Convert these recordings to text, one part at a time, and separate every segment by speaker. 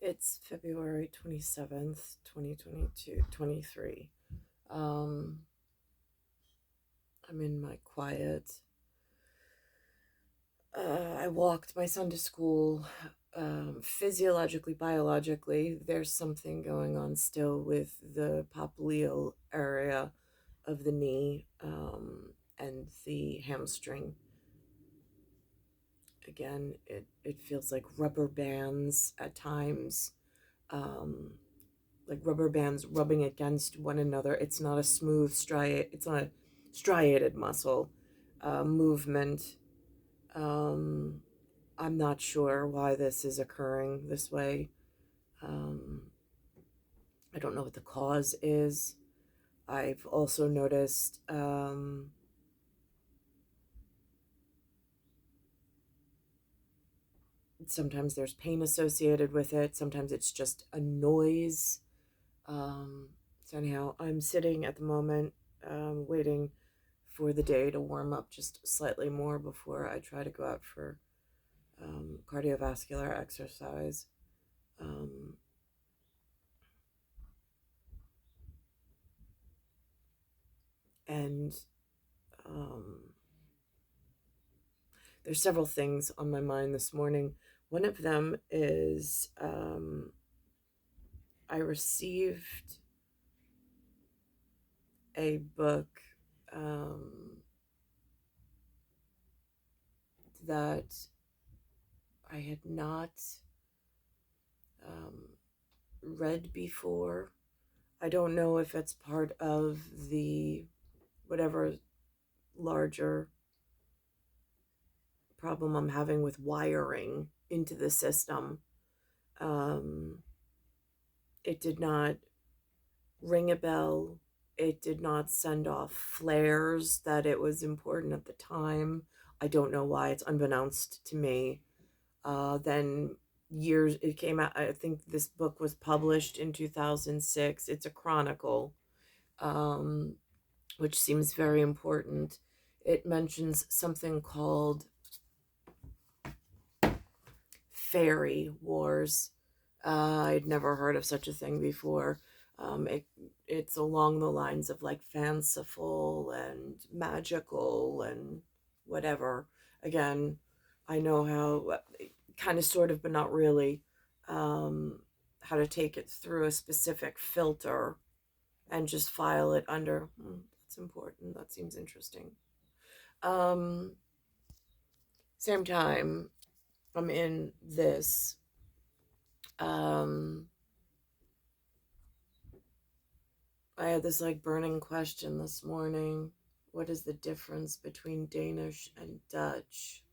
Speaker 1: It's February 27th, 23. Um, I'm in my quiet. I walked my son to school. Physiologically, biologically, there's something going on still with the popliteal area of the knee and the hamstring. Again, it feels like rubber bands at times. Um, like rubber bands rubbing against one another. It's not a smooth it's not a striated muscle movement. Um, I'm not sure why this is occurring this way. Um, I don't know what the cause is. I've also noticed sometimes there's pain associated with it. Sometimes it's just a noise. So anyhow, I'm sitting at the moment, waiting for the day to warm up just slightly more before I try to go out for cardiovascular exercise. Um, and um, there's several things on my mind this morning. One of them is I received a book um, that I had not um, read before. I don't know if it's part of the whatever larger problem I'm having with wiring into the system. Um, it did not ring a bell. It did not send off flares that it was important at the time. I don't know why. It's unbeknownst to me. Then years, it came out, I think this book was published in 2006. It's a chronicle, um, which seems very important. It mentions something called fairy wars. I'd never heard of such a thing before. It's along the lines of like fanciful and magical and whatever. Again, I know how, kind of, sort of, but not really, how to take it through a specific filter and just file it under. That's important. That seems interesting. Um, Same time, I'm in this. Um, I had this like burning question this morning. What is the difference between Danish and Dutch?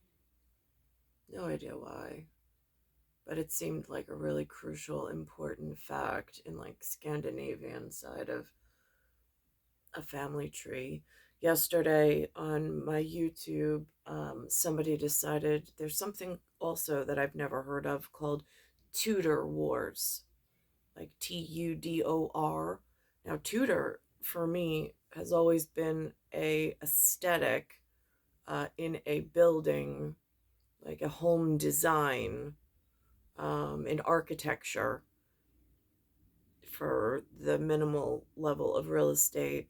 Speaker 1: No idea why, but it seemed like a really crucial, important fact in like Scandinavian side of a family tree. Yesterday on my YouTube, somebody decided there's something also that I've never heard of called Tudor Wars, like Tudor. Now, Tudor for me has always been a aesthetic in a building, like a home design, in architecture for the minimal level of real estate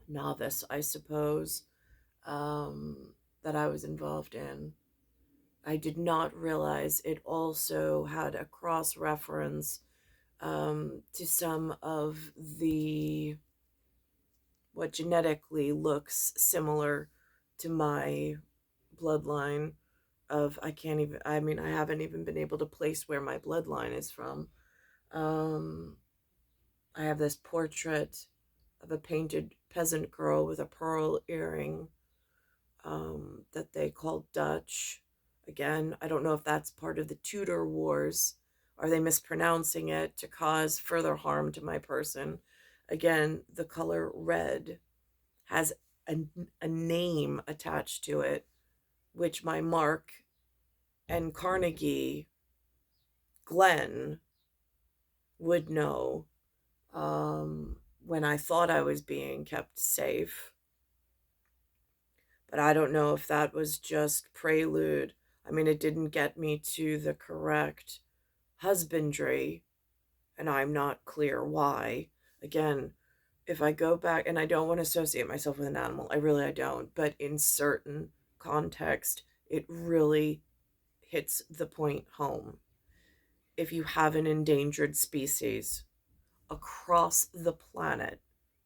Speaker 1: novice, I suppose, that I was involved in. I did not realize it also had a cross reference to some of the what genetically looks similar to my bloodline of I can't even I mean I haven't even been able to place where my bloodline is from. Um I have this portrait of a painted peasant girl with a pearl earring that they call Dutch. Again, I don't know if that's part of the Tudor Wars. Are they mispronouncing it to cause further harm to my person? Again, the color red has a, a name attached to it, which my Mark and Carnegie Glenn would know when I thought I was being kept safe. But I don't know if that was just prelude. I mean, it didn't get me to the correct husbandry, and I'm not clear why. Again, if I go back, and I don't want to associate myself with an animal, I don't, but in certain context, it really hits the point home. If you have an endangered species across the planet,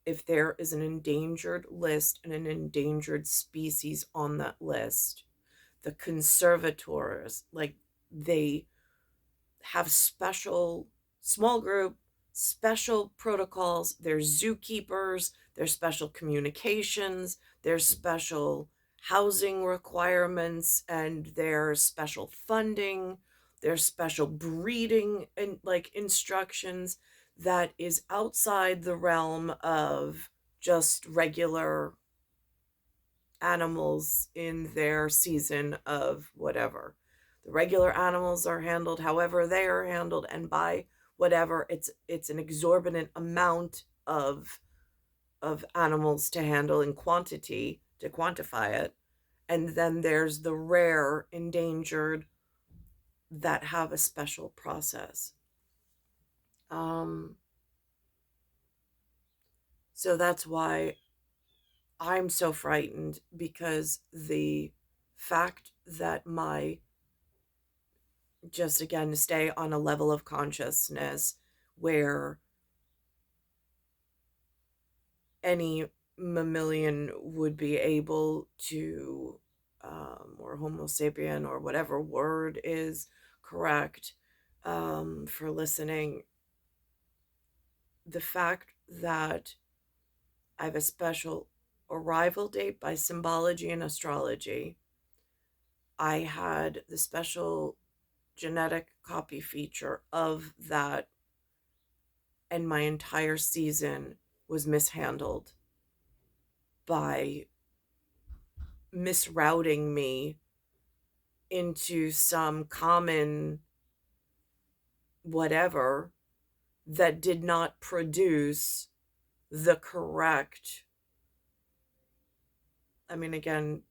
Speaker 1: if there is an endangered list and an endangered species on that list, the conservators, like, they have special small group, special protocols. There's zookeepers, there's special communications, there's special housing requirements, and there's special funding, there's special breeding and like instructions that is outside the realm of just regular animals in their season of whatever. The regular animals are handled however they are handled, and by whatever, it's an exorbitant amount of animals to handle in quantity to quantify it. And then there's the rare endangered that have a special process. Um so that's why I'm so frightened, because the fact that my, just again to stay on a level of consciousness where any mammalian would be able to, or Homo sapien, or whatever word is correct, for listening, the fact that I have a special arrival date by symbology and astrology. I had the special genetic copy feature of that, and my entire season was mishandled by misrouting me into some common whatever that did not produce the correct, I mean, again,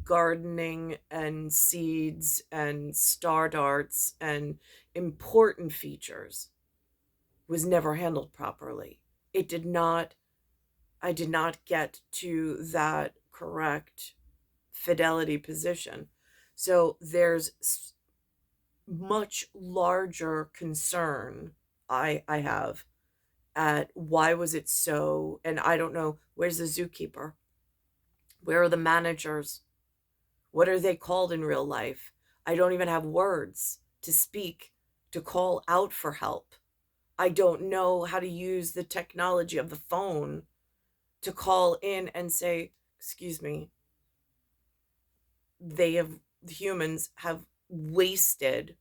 Speaker 1: gardening and seeds and star darts and important features was never handled properly. It did not, I did not get to that correct fidelity position. So there's much larger concern I have at why was it so, and I don't know, where's the zookeeper? Where are the managers? What are they called in real life? I don't even have words to speak to call out for help. I don't know how to use the technology of the phone to call in and say, excuse me, humans have wasted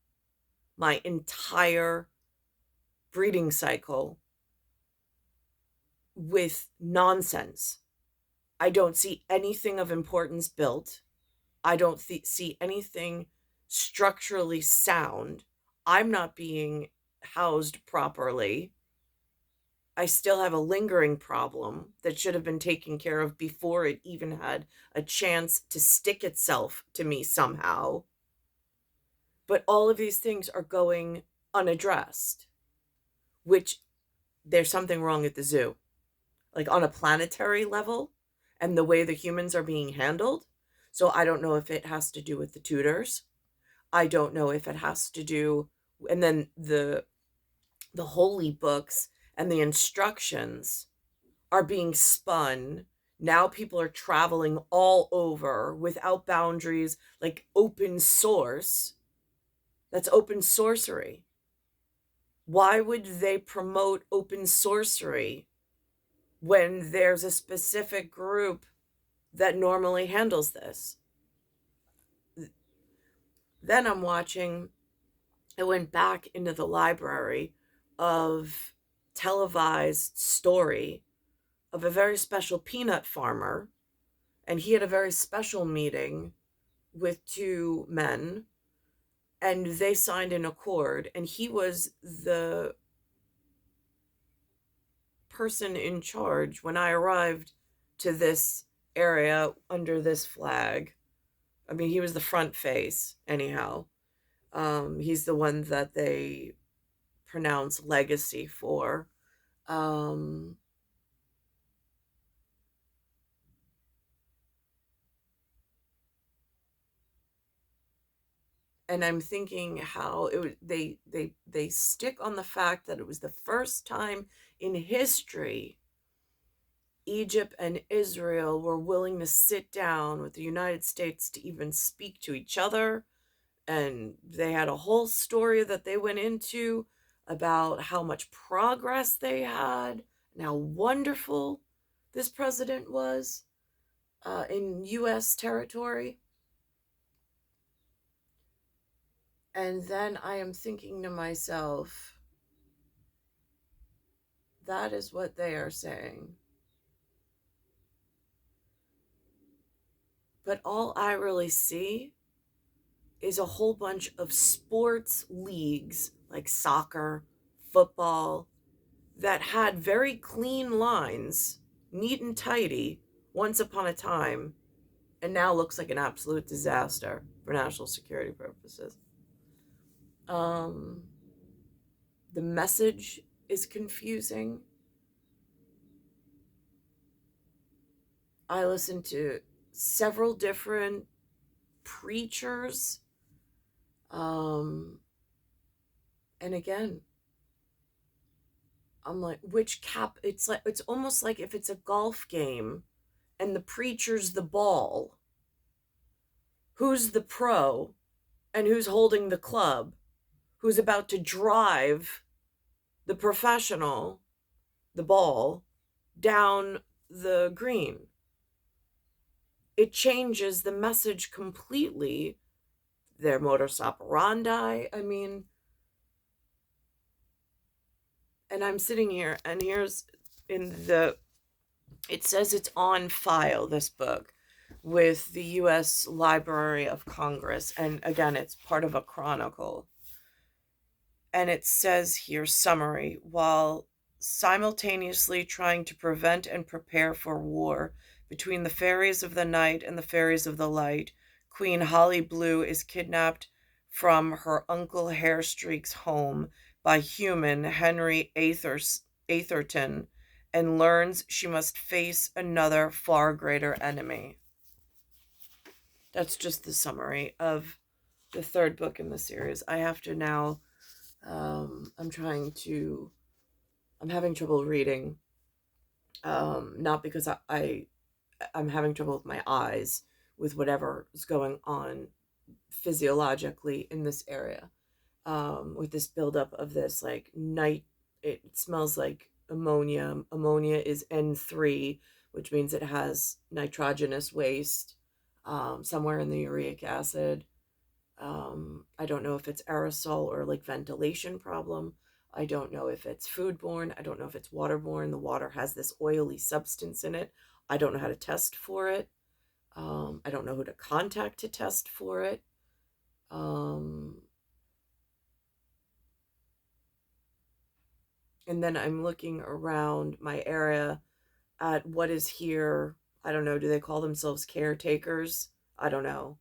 Speaker 1: my entire breeding cycle with nonsense. I don't see anything of importance built. I don't see anything structurally sound. I'm not being housed properly. I still have a lingering problem that should have been taken care of before it even had a chance to stick itself to me somehow. But all of these things are going unaddressed, which, there's something wrong at the zoo, like on a planetary level, and the way the humans are being handled. So I don't know if it has to do with the Tudors. I don't know if it has to do, and then the holy books and the instructions are being spun. Now people are traveling all over without boundaries, like open source. That's open sorcery. Why would they promote open sorcery when there's a specific group that normally handles this? Then I'm watching, I went back into the library of televised story of a very special peanut farmer, and he had a very special meeting with two men, and they signed an accord, and he was the person in charge when I arrived to this area under this flag. I mean, he was the front face, anyhow. He's the one that they pronounce legacy for. Um, and I'm thinking how they stick on the fact that it was the first time in history Egypt and Israel were willing to sit down with the United States to even speak to each other. And they had a whole story that they went into about how much progress they had and how wonderful this president was in U.S. territory. And then I am thinking to myself, that is what they are saying. But all I really see is a whole bunch of sports leagues like soccer, football, that had very clean lines, neat and tidy, once upon a time, and now looks like an absolute disaster for national security purposes. Um, the message is confusing. I listened to several different preachers. Um, and again, I'm like, which cap? It's almost like if it's a golf game and the preacher's the ball, who's the pro and who's holding the club, who's about to drive the professional, the ball, down the green. It changes the message completely. Their modus operandi. I mean, and I'm sitting here, and here's in the, it says it's on file, this book, with the U.S. Library of Congress. And again, it's part of a chronicle. And it says here, summary, while simultaneously trying to prevent and prepare for war between the fairies of the night and the fairies of the light, Queen Holly Blue is kidnapped from her Uncle Hairstreak's home by human Henry Atherton and learns she must face another far greater enemy. That's just the summary of the third book in the series. I have to now, I'm having trouble reading. Not because I'm having trouble with my eyes, with whatever is going on physiologically in this area. With this buildup of this like night, it smells like ammonia. Ammonia is N3, which means it has nitrogenous waste somewhere in the uric acid. I don't know if it's aerosol or like ventilation problem. I don't know if it's foodborne. I don't know if it's waterborne. The water has this oily substance in it. I don't know how to test for it. I don't know who to contact to test for it. And then I'm looking around my area at what is here. I don't know. Do they call themselves caretakers? I don't know.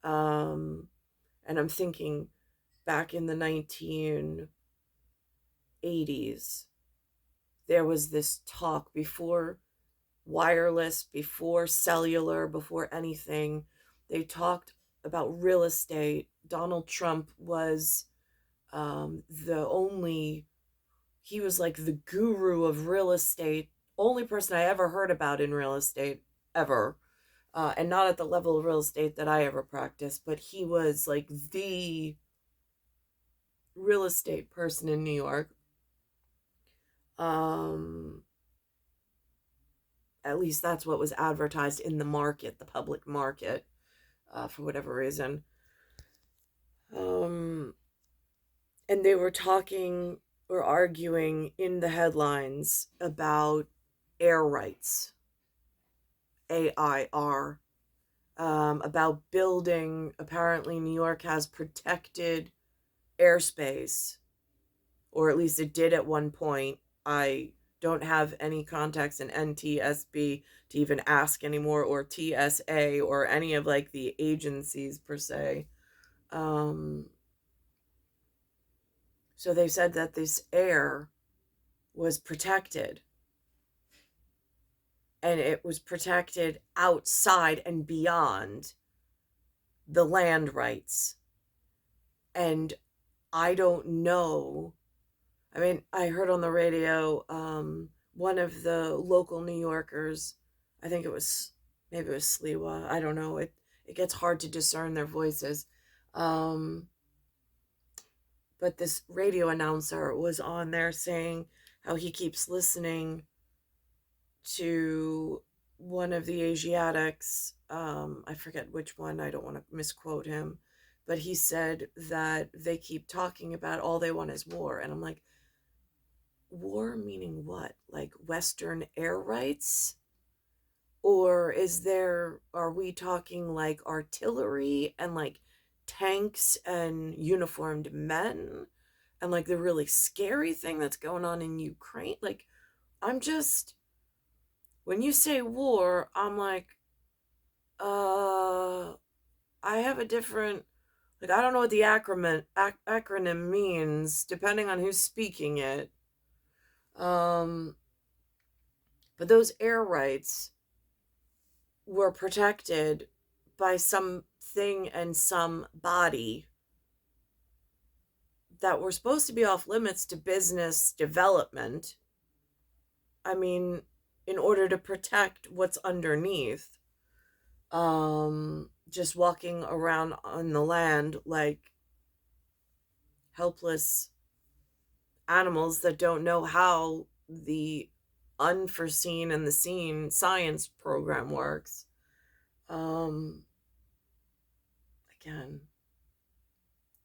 Speaker 1: Um, and I'm thinking back in the 1980s, there was this talk before wireless, before cellular, before anything. They talked about real estate. Donald Trump was the only, he was like the guru of real estate, only person I ever heard about in real estate ever. And not at the level of real estate that I ever practiced, but he was like the real estate person in New York. Um, at least that's what was advertised in the market, the public market, for whatever reason. Um, and they were talking or arguing in the headlines about air rights, AIR, about building. Apparently, New York has protected airspace, or at least it did at one point. I don't have any contacts in NTSB to even ask anymore, or TSA, or any of like the agencies per se. Um, So they said that this air was protected, and it was protected outside and beyond the land rights. And I don't know. I mean, I heard on the radio, one of the local New Yorkers, I think it was, maybe it was Sliwa, I don't know. It gets hard to discern their voices. Um, but this radio announcer was on there saying how he keeps listening to one of the Asiatics. I forget which one, I don't want to misquote him, but he said that they keep talking about all they want is war. And I'm like, war meaning what? Like Western air rights? Or are we talking like artillery and like tanks and uniformed men and like the really scary thing that's going on in Ukraine? Like, I'm just, when you say war, I'm like, uh, I have a different, like, I don't know what the acronym means, depending on who's speaking it. Um, but those air rights were protected by something and somebody that were supposed to be off limits to business development. I mean, in order to protect what's underneath. Just walking around on the land like helpless animals that don't know how the unforeseen and the seen science program works. Um, Again,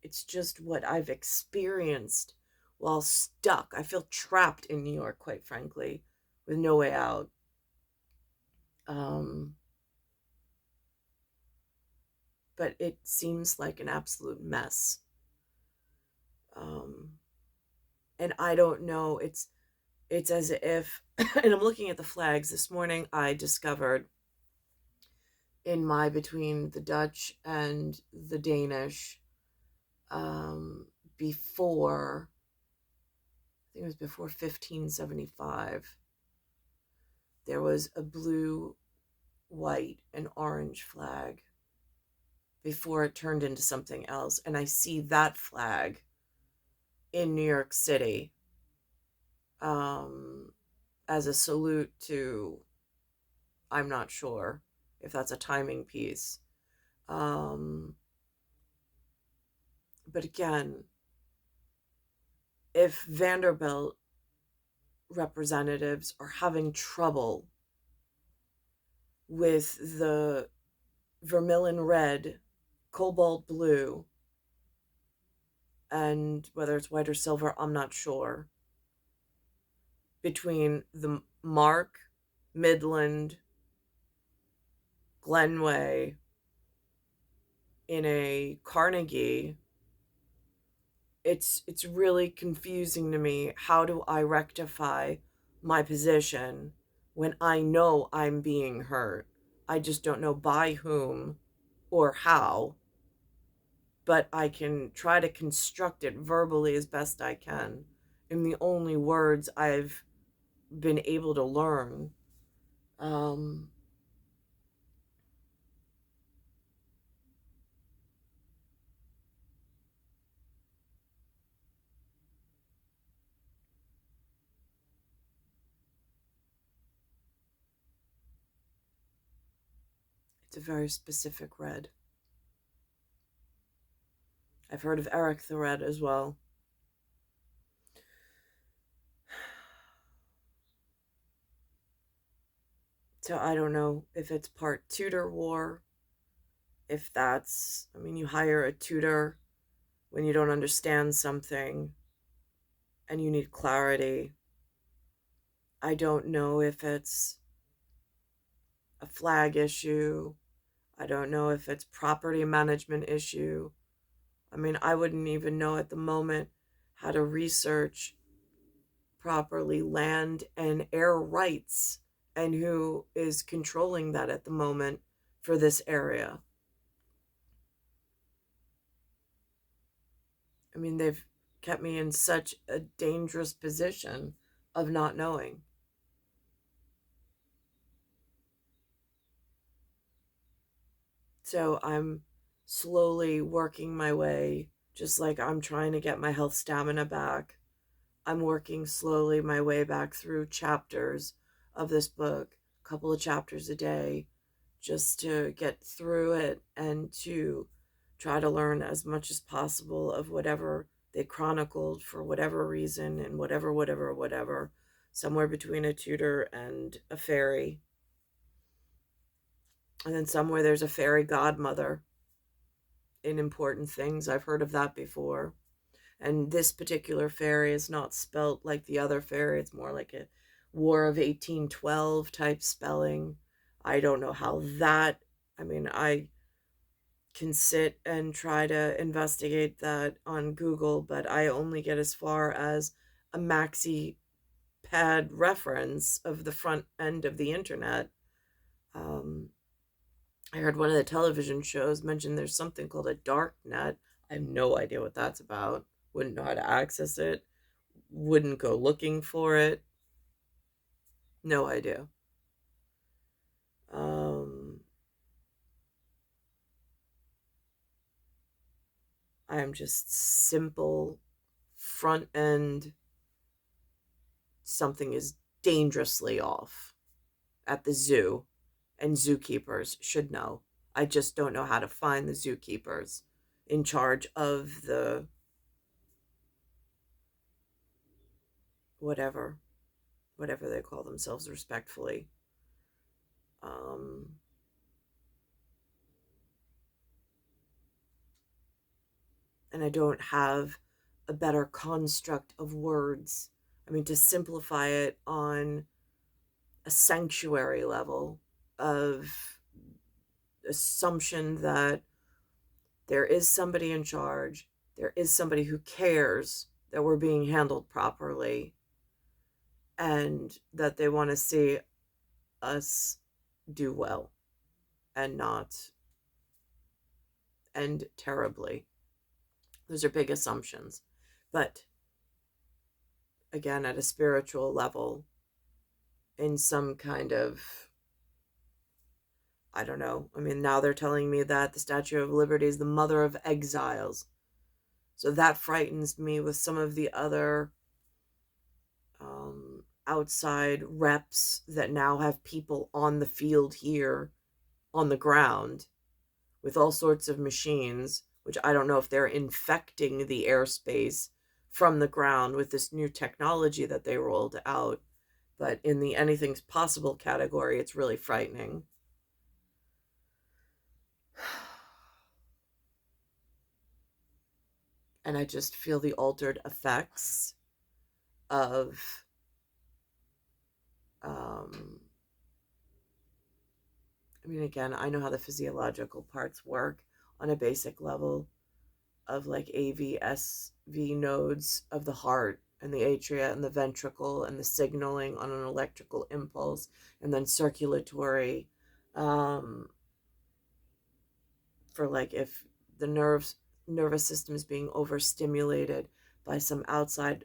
Speaker 1: it's just what I've experienced while stuck. I feel trapped in New York, quite frankly, with no way out. Um, but it seems like an absolute mess. Um, and I don't know. It's as if, and I'm looking at the flags this morning. I discovered in my between the Dutch and the Danish, um, before, I think it was before 1575, there was a blue, white, and orange flag before it turned into something else. And I see that flag in New York City, um, as a salute to, I'm not sure if that's a timing piece. Um, but again, if Vanderbilt representatives are having trouble with the vermilion red, cobalt blue, and whether it's white or silver, I'm not sure, between the Mark, Midland, Glenway, in a Carnegie, it's really confusing to me. How do I rectify my position when I know I'm being hurt? I just don't know by whom or how, but I can try to construct it verbally as best I can in the only words I've been able to learn. Um, it's a very specific red. I've heard of Eric the Red as well. So I don't know if it's part Tudor War, if that's, I mean, you hire a tutor when you don't understand something and you need clarity. I don't know if it's a flag issue. I don't know if it's property management issue. I mean, I wouldn't even know at the moment how to research properly land and air rights and who is controlling that at the moment for this area. I mean, they've kept me in such a dangerous position of not knowing. So I'm slowly working my way, just like I'm trying to get my health stamina back. I'm working slowly my way back through chapters of this book, a couple of chapters a day, just to get through it and to try to learn as much as possible of whatever they chronicled for whatever reason and whatever, somewhere between a Tudor and a fairy. And then somewhere there's a fairy godmother in important things. I've heard of that before. And this particular fairy is not spelt like the other fairy. It's more like a War of 1812 type spelling. I don't know how that, I mean, I can sit and try to investigate that on Google, but I only get as far as a maxi pad reference of the front end of the internet. Um, I heard one of the television shows mention there's something called a dark net. I have no idea what that's about. Wouldn't know how to access it. Wouldn't go looking for it. No idea. Um, I am just simple front end. Something is dangerously off at the zoo, and zookeepers should know. I just don't know how to find the zookeepers in charge of the whatever, whatever they call themselves respectfully. Um, and I don't have a better construct of words. I mean, to simplify it on a sanctuary level of assumption that there is somebody in charge, there is somebody who cares that we're being handled properly, and that they want to see us do well and not end terribly. Those are big assumptions. But again, at a spiritual level, in some kind of, I don't know. I mean, now they're telling me that the Statue of Liberty is the mother of exiles. So that frightens me with some of the other outside reps that now have people on the field here on the ground with all sorts of machines, which I don't know if they're infecting the airspace from the ground with this new technology that they rolled out. But in the anything's possible category, it's really frightening. And I just feel the altered effects of I mean, again, I know how the physiological parts work on a basic level of like AVSV nodes of the heart and the atria and the ventricle and the signaling on an electrical impulse, and then circulatory um, for like if the nervous system is being overstimulated by some outside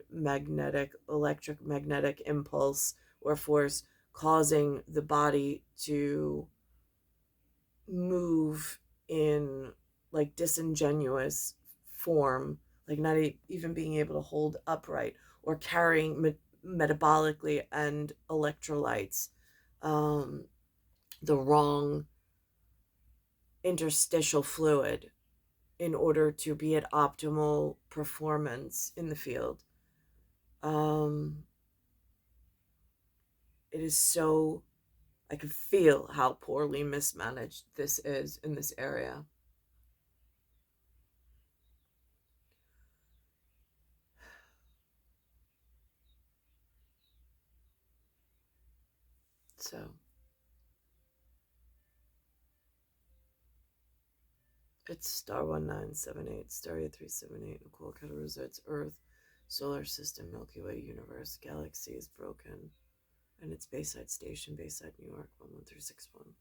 Speaker 1: electromagnetic impulse or force causing the body to move in like disingenuous form, like not even being able to hold upright or carrying metabolically and electrolytes um, the wrong interstitial fluid in order to be at optimal performance in the field. Um, it is so, I can feel how poorly mismanaged this is in this area. So it's star 1978, star 8378, Nicole, Cattaruzza, it's Earth, solar system, Milky Way, universe, galaxy is broken, and it's Bayside Station, Bayside, New York, 11361.